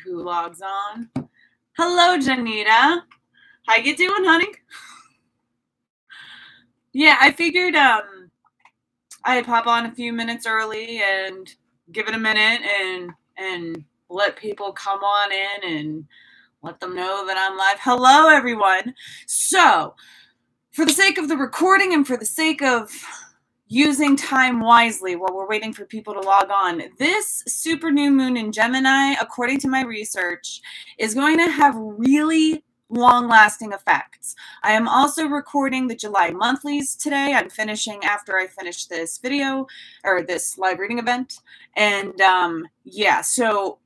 who logs on. Hello, Janita. How you doing, honey? Yeah, I figured I'd pop on a few minutes early and give it a minute and let people come on in and let them know that I'm live. Hello, everyone. So, for the sake of the recording and for the sake of using time wisely while we're waiting for people to log on, this super new moon in Gemini, according to my research, is going to have really long-lasting effects. I am also recording the July monthlies today. I'm finishing after I finish this video or this live reading event. And yeah, so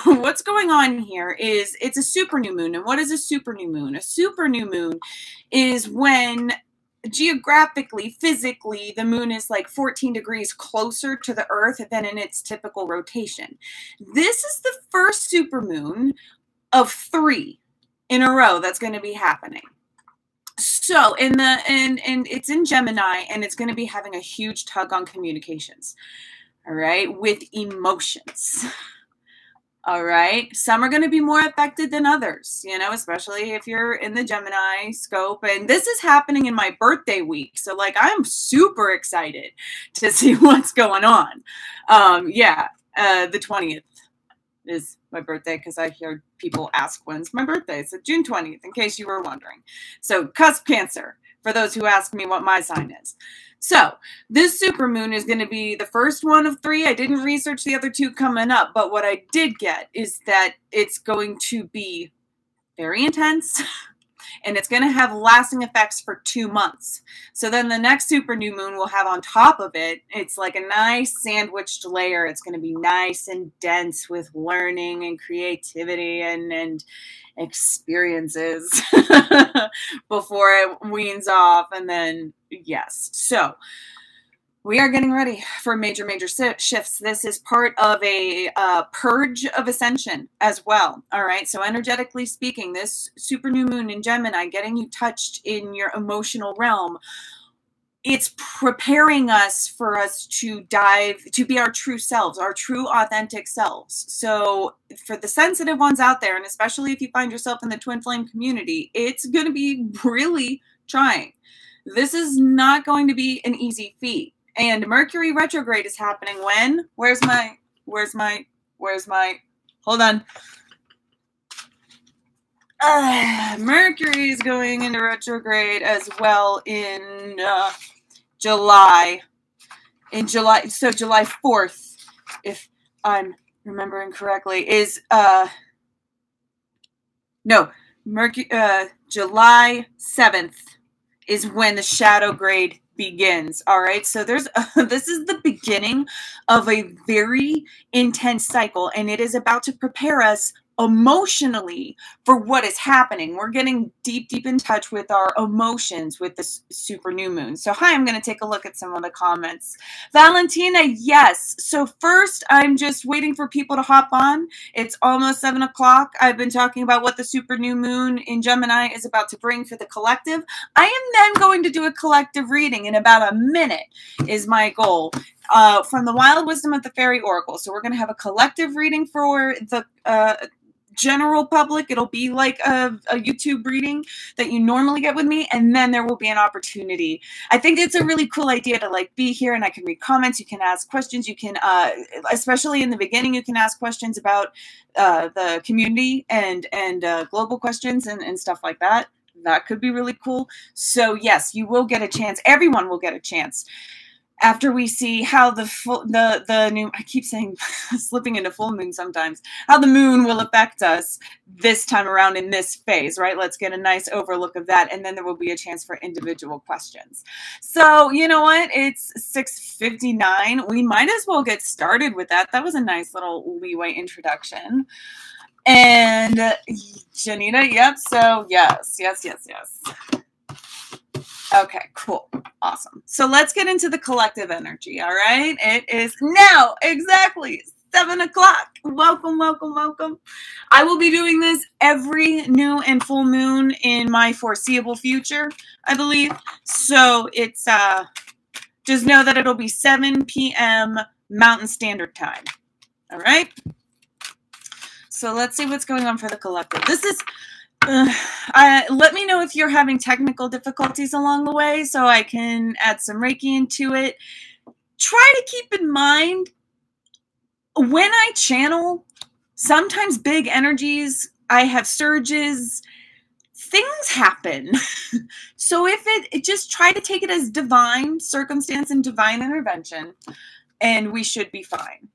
what's going on here is it's a super new moon. And what is a super new moon? A super new moon is when geographically, physically, the moon is like 14 degrees closer to the Earth than in its typical rotation. This is the first supermoon of 3 in a row that's going to be happening. So and it's in Gemini, and it's going to be having a huge tug on communications. All right, with emotions. All right. Some are going to be more affected than others, you know, especially if you're in the Gemini scope. And this is happening in my birthday week. So like, I'm super excited to see what's going on. Yeah. The 20th is my birthday because I hear people ask when's my birthday. It's June 20th, in case you were wondering. So cusp Cancer, for those who ask me what my sign is. So this supermoon is going to be the first one of 3. I didn't research the other 2 coming up, but what I did get is that it's going to be very intense and it's going to have lasting effects for 2 months. So then the next super new moon will have on top of it, it's like a nice sandwiched layer. It's going to be nice and dense with learning and creativity and experiences before it weans off. And then, yes. So we are getting ready for major shifts. This is part of a purge of ascension as well. All right. So energetically speaking, this super new moon in Gemini, getting you touched in your emotional realm, it's preparing us for us to be our true selves, our true authentic selves. So for the sensitive ones out there, and especially if you find yourself in the twin flame community, it's going to be really trying. This is not going to be an easy feat. And Mercury retrograde is happening when? Where's my, hold on. Mercury is going into retrograde as well in July. So July 4th, if I'm remembering correctly, is July 7th is when the shadow grade begins. All right. So this is the beginning of a very intense cycle, and it is about to prepare us emotionally for what is happening. We're getting deep in touch with our emotions with this super new moon. So hi, I'm going to take a look at some of the comments. Valentina, yes. So first, I'm just waiting for people to hop on. It's almost 7 o'clock. I've been talking about what the super new moon in Gemini is about to bring for the collective. I am then going to do a collective reading in about a minute is my goal. From the Wild Wisdom of the Fairy Oracle. So we're going to have a collective reading for the general public. It'll be like a YouTube reading that you normally get with me, and then there will be an opportunity. I think it's a really cool idea to like be here, and I can read comments. You can ask questions. You can, especially in the beginning, you can ask questions about the community and global questions and stuff like that. That could be really cool. So yes, you will get a chance. Everyone will get a chance after we see how the new, I keep saying slipping into full moon sometimes, how the moon will affect us this time around in this phase, right? Let's get a nice overlook of that. And then there will be a chance for individual questions. So you know what? It's 6:59. We might as well get started with that. That was a nice little leeway introduction. And Janita, yep. So yes. Okay, cool. Awesome. So let's get into the collective energy, all right? It is now exactly 7 o'clock. Welcome. I will be doing this every new and full moon in my foreseeable future, I believe. So it's, just know that it'll be 7 p.m. Mountain Standard Time, all right? So let's see what's going on for the collective. This is, let me know if you're having technical difficulties along the way so I can add some Reiki into it. Try to keep in mind, when I channel, sometimes big energies, I have surges, things happen. So if it just try to take it as divine circumstance and divine intervention, and we should be fine.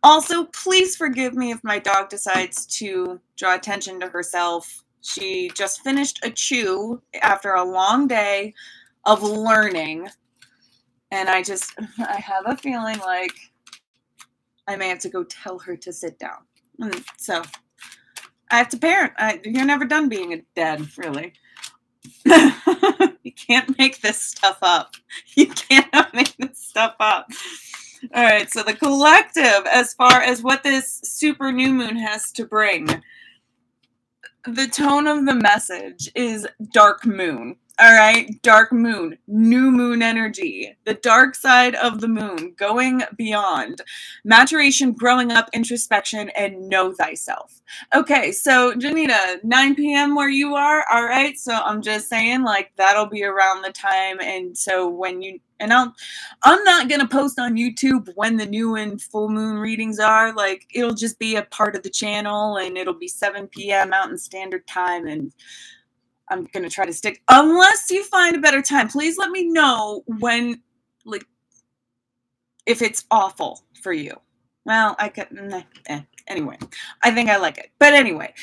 Also, please forgive me if my dog decides to draw attention to herself. She just finished a chew after a long day of learning, and I have a feeling like I may have to go tell her to sit down. So I have to parent. You're never done being a dad, really. You can't make this stuff up. You cannot make this stuff up. All right, so the collective, as far as what this super new moon has to bring, the tone of the message is dark moon. All right, dark moon, new moon energy, the dark side of the moon, going beyond, maturation, growing up, introspection, and know thyself. Okay, so Janita, 9 p.m. where you are. All right, so I'm just saying, like, that'll be around the time. And so when you, and I'm not going to post on YouTube when the new and full moon readings are. Like, it'll just be a part of the channel, and it'll be 7 p.m. Mountain Standard Time, and I'm going to try to stick, unless you find a better time. Please let me know when, like, if it's awful for you. Well, I could, anyway, I think I like it. But anyway,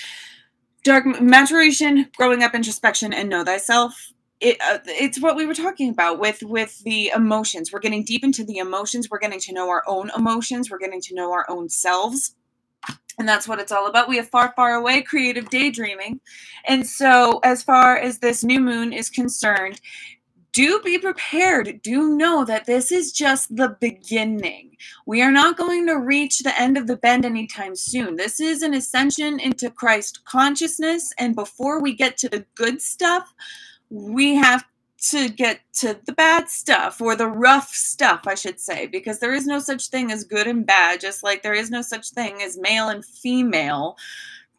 dark maturation, growing up, introspection, and know thyself. It's what we were talking about with the emotions. We're getting deep into the emotions. We're getting to know our own emotions. We're getting to know our own selves. And that's what it's all about. We have far, far away creative daydreaming. And so as far as this new moon is concerned, do be prepared. Do know that this is just the beginning. We are not going to reach the end of the bend anytime soon. This is an ascension into Christ consciousness. And before we get to the good stuff, we have to get to the bad stuff, or the rough stuff, I should say, because there is no such thing as good and bad, just like there is no such thing as male and female.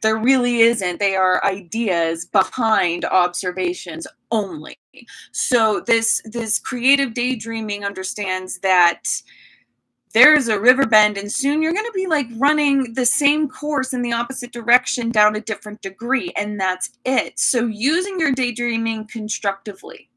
There really isn't. They are ideas behind observations only. So this creative daydreaming understands that there's a river bend, and soon you're going to be like running the same course in the opposite direction down a different degree, and that's it. So using your daydreaming constructively.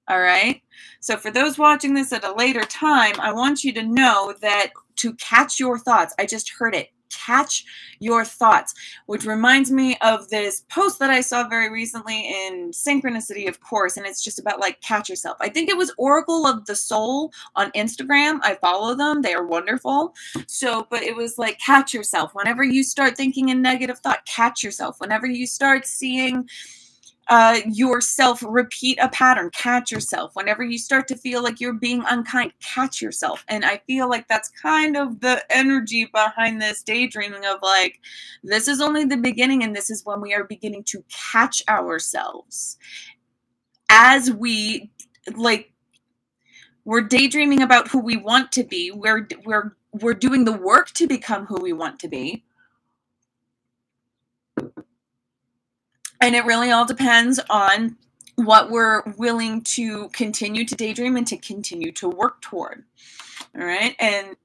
All right. So for those watching this at a later time, I want you to know that to catch your thoughts. I just heard it. Catch your thoughts, which reminds me of this post that I saw very recently in Synchronicity, of course, and it's just about like catch yourself. I think it was Oracle of the Soul on Instagram. I follow them. They are wonderful. So, but it was like catch yourself. Whenever you start thinking a negative thought, catch yourself. Whenever you start seeing yourself repeat a pattern, catch yourself. Whenever you start to feel like you're being unkind, catch yourself. And I feel like that's kind of the energy behind this daydreaming of like, this is only the beginning, and this is when we are beginning to catch ourselves as we like, we're daydreaming about who we want to be. We're doing the work to become who we want to be. And it really all depends on what we're willing to continue to daydream and to continue to work toward. All right. And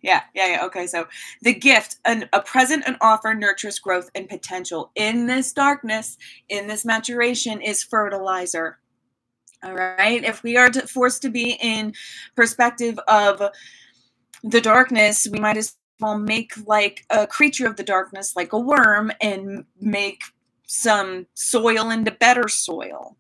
yeah. Okay. So the gift, a present, an offer, nurtures growth and potential. In this darkness, in this maturation, is fertilizer. All right. If we are forced to be in perspective of the darkness, we might as well make like a creature of the darkness, like a worm, and make some soil into better soil,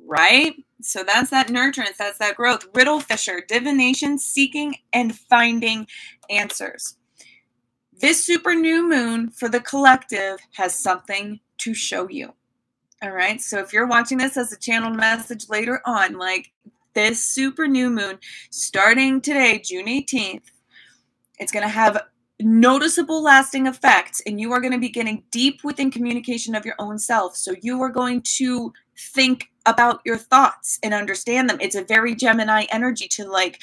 right? So that's that nurturance, that's that growth. Riddle Fisher, divination, seeking and finding answers. This super new moon for the collective has something to show you. All right. So if you're watching this as a channeled message later on, like this super new moon starting today, June 18th, it's going to have noticeable lasting effects, and you are going to be getting deep within communication of your own self. So you are going to think about your thoughts and understand them. It's a very Gemini energy to like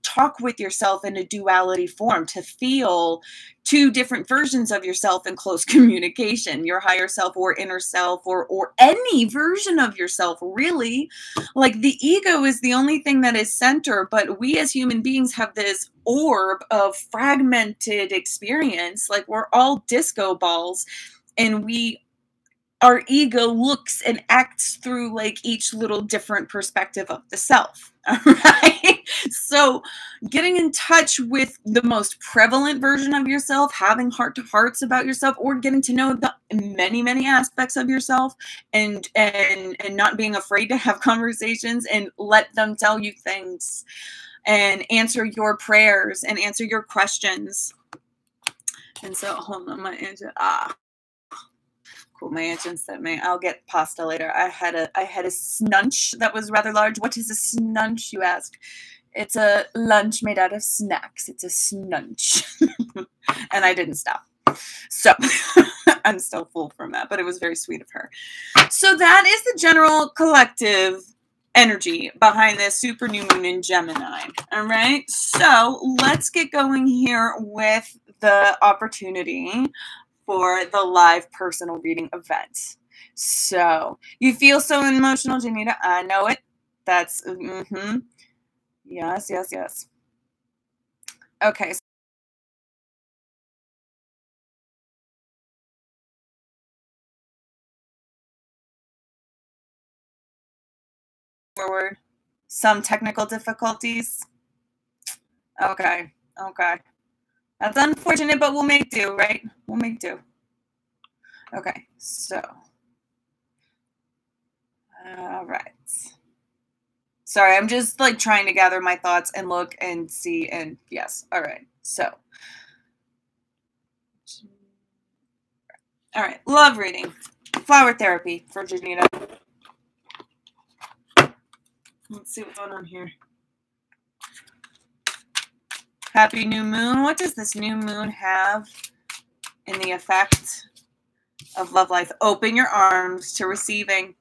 talk with yourself in a duality form, to feel two different versions of yourself in close communication, your higher self or inner self, or any version of yourself, really. Like the ego is the only thing that is center, but we as human beings have this orb of fragmented experience. Like we're all disco balls, and our ego looks and acts through like each little different perspective of the self. All right. So getting in touch with the most prevalent version of yourself, having heart to hearts about yourself, or getting to know the many, many aspects of yourself, and not being afraid to have conversations and let them tell you things and answer your prayers and answer your questions. And so hold on, my angel. My agent sent me. I'll get pasta later. I had a snunch that was rather large. What is a snunch, you ask? It's a lunch made out of snacks. It's a snunch. And I didn't stop. So I'm still full from that, but it was very sweet of her. So that is the general collective energy behind this super new moon in Gemini. All right. So let's get going here with the opportunity for the live personal reading event. So you feel so emotional, Janita. I know it. That's yes. Okay. Forward. Some technical difficulties. Okay. That's unfortunate, but we'll make do, right? We'll make do. Okay. So. All right. Sorry, I'm just like trying to gather my thoughts and look and see, and yes. All right. So. All right. Love reading. Flower therapy for Janita. Let's see what's going on here. Happy new moon. What does this new moon have in the effect of love life? Open your arms to receiving.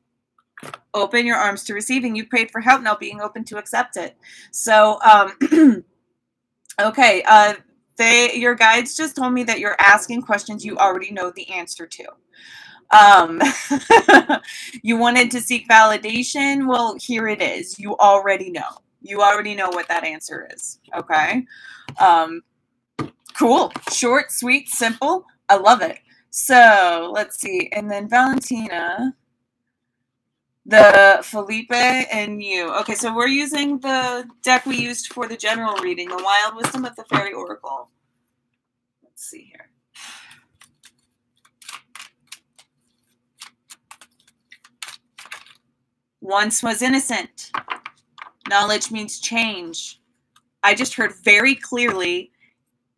Open your arms to receiving. You prayed for help, now being open to accept it. So, okay. Your guides just told me that you're asking questions you already know the answer to. You wanted to seek validation. Well, here it is. You already know. You already know what that answer is. Okay. Cool. Short, sweet, simple. I love it. So let's see. And then Valentina, the Felipe, and you. Okay, so we're using the deck we used for the general reading, the Wild Wisdom of the Fairy Oracle. Let's see here. Once was innocent. Knowledge means change. I just heard very clearly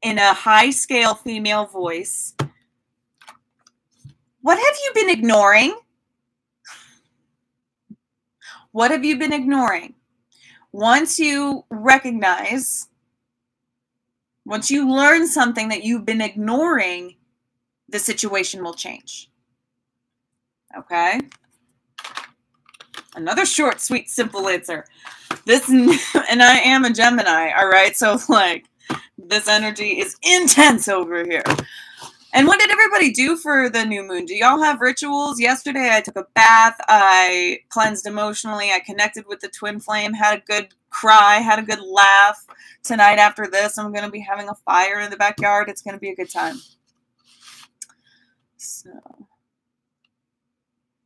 in a high scale female voice, what have you been ignoring? What have you been ignoring? Once you recognize, once you learn something that you've been ignoring, the situation will change. Okay? Another short, sweet, simple answer. And I am a Gemini, all right? So, like, this energy is intense over here. And what did everybody do for the new moon? Do y'all have rituals? Yesterday, I took a bath. I cleansed emotionally. I connected with the twin flame, had a good cry, had a good laugh. Tonight, after this, I'm going to be having a fire in the backyard. It's going to be a good time. So...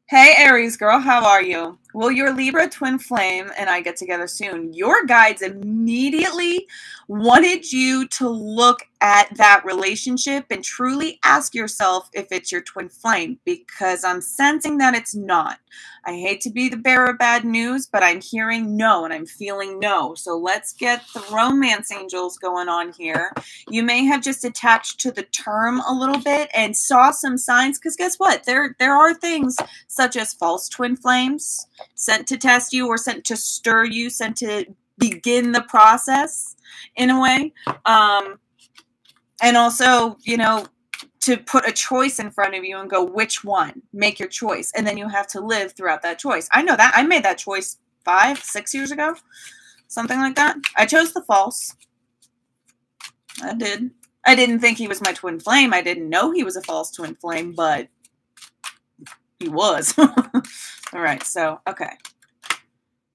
Hey, Aries girl, how are you? Will your Libra twin flame and I get together soon? Your guides immediately wanted you to look at that relationship and truly ask yourself if it's your twin flame, because I'm sensing that it's not. I hate to be the bearer of bad news, but I'm hearing no and I'm feeling no. So let's get the romance angels going on here. You may have just attached to the term a little bit and saw some signs, because guess what? There are things such as false twin flames sent to test you, or sent to stir you, sent to begin the process in a way. And also, to put a choice in front of you and go, which one? Make your choice. And then you have to live throughout that choice. I know that. I made that choice 5-6 years ago. Something like that. I chose the false. I did. I didn't think he was my twin flame. I didn't know he was a false twin flame, but he was. All right. So, okay.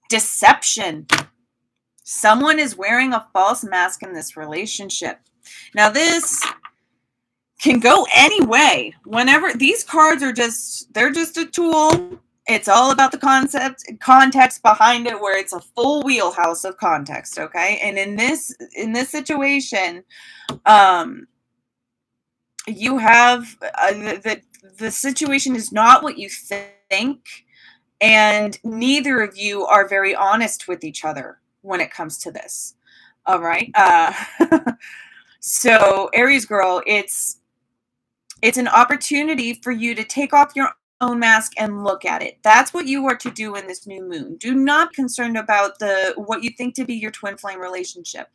Deception. Someone is wearing a false mask in this relationship. Now, this can go any way. Whenever these cards are they're just a tool. It's all about the context behind it, where it's a full wheelhouse of context. Okay. And in this situation, you have the situation is not what you think, and neither of you are very honest with each other when it comes to this. All right. So Aries girl, it's an opportunity for you to take off your own mask and look at it. That's what you are to do in this new moon. Do not be concerned about what you think to be your twin flame relationship,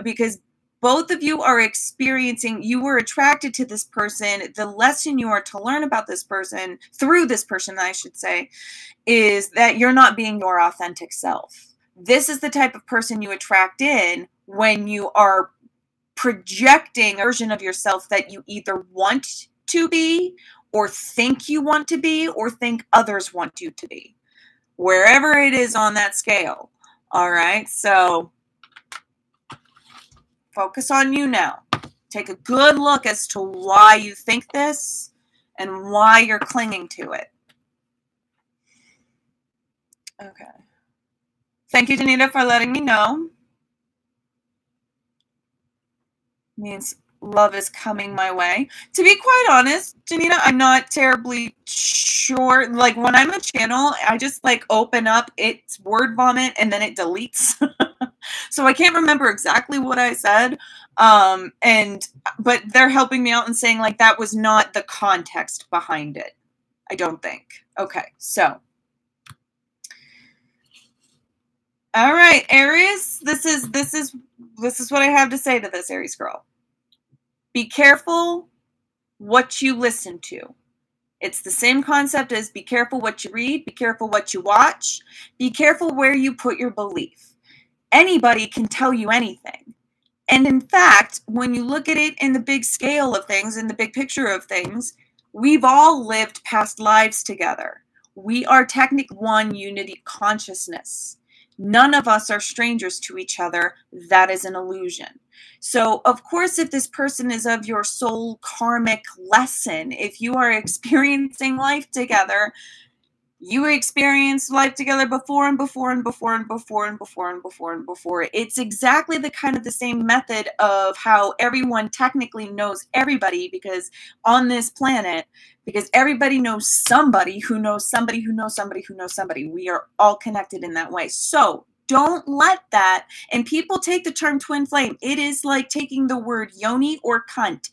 because both of you are experiencing, you were attracted to this person. The lesson you are to learn about this person, through this person, I should say, is that you're not being your authentic self. This is the type of person you attract in when you are projecting a version of yourself that you either want to be, or think you want to be, or think others want you to be. Wherever it is on that scale. All right. So focus on you now. Take a good look as to why you think this and why you're clinging to it. Okay. Thank you, Danita, for letting me know. Means love is coming my way. To be quite honest, Janita, I'm not terribly sure. Like when I'm a channel, I just like open up, it's word vomit and then it deletes. So I can't remember exactly what I said. But they're helping me out and saying like that was not the context behind it. I don't think. Okay, so. All right, Aries, this is what I have to say to this, Aries girl. Be careful what you listen to. It's the same concept as be careful what you read, be careful what you watch, be careful where you put your belief. Anybody can tell you anything. And in fact, when you look at it in the big scale of things, in the big picture of things, we've all lived past lives together. We are technically one unity consciousness. None of us are strangers to each other. That is an illusion. So, of course, if this person is of your soul karmic lesson, if you are experiencing life together, you experienced life together before and before and before and before and before and before and before. It's exactly the kind of the same method of how everyone technically knows everybody, because on this planet, because everybody knows somebody who knows somebody who knows somebody who knows somebody. We are all connected in that way. So don't let that, and people take the term twin flame. It is like taking the word yoni or cunt.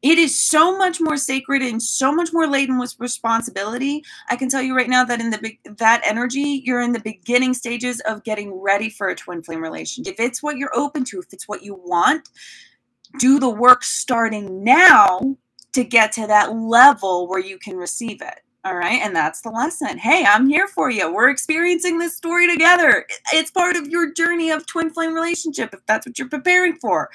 It is so much more sacred and so much more laden with responsibility. I can tell you right now that in that energy, you're in the beginning stages of getting ready for a twin flame relationship. If it's what you're open to, if it's what you want, do the work starting now to get to that level where you can receive it. All right. And that's the lesson. Hey, I'm here for you. We're experiencing this story together. It's part of your journey of twin flame relationship, if that's what you're preparing for,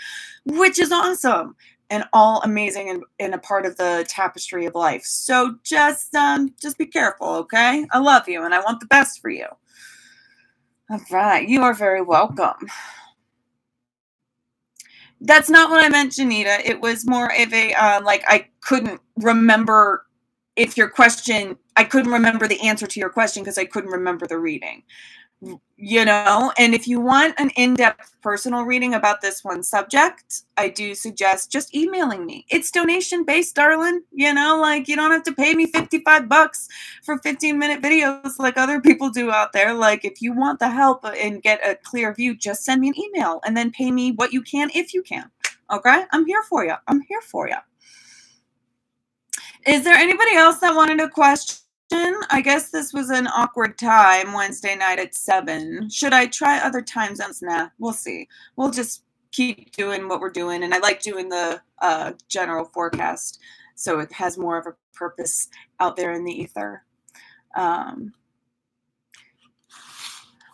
which is awesome. And all amazing and a part of the tapestry of life. So just be careful, okay? I love you and I want the best for you. All right, you are very welcome. That's not what I meant, Janita. It was more of a I couldn't remember if your question. I couldn't remember the answer to your question because I couldn't remember the reading. You know, and if you want an in-depth personal reading about this one subject, I do suggest just emailing me. It's donation-based, darling. You know, like you don't have to pay me $55 for 15-minute videos like other people do out there. Like if you want the help and get a clear view, just send me an email and then pay me what you can if you can. Okay? I'm here for you. I'm here for you. Is there anybody else that wanted a question? I guess this was an awkward time, Wednesday night at 7. Should I try other time zones? Nah, we'll see. We'll just keep doing what we're doing. And I like doing the general forecast, so it has more of a purpose out there in the ether.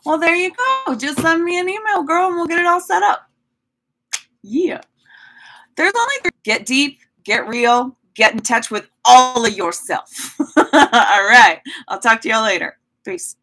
Well, there you go. Just send me an email, girl, and we'll get it all set up. Yeah. There's only get deep, get real, get in touch with all of yourself. All right. I'll talk to y'all later. Peace.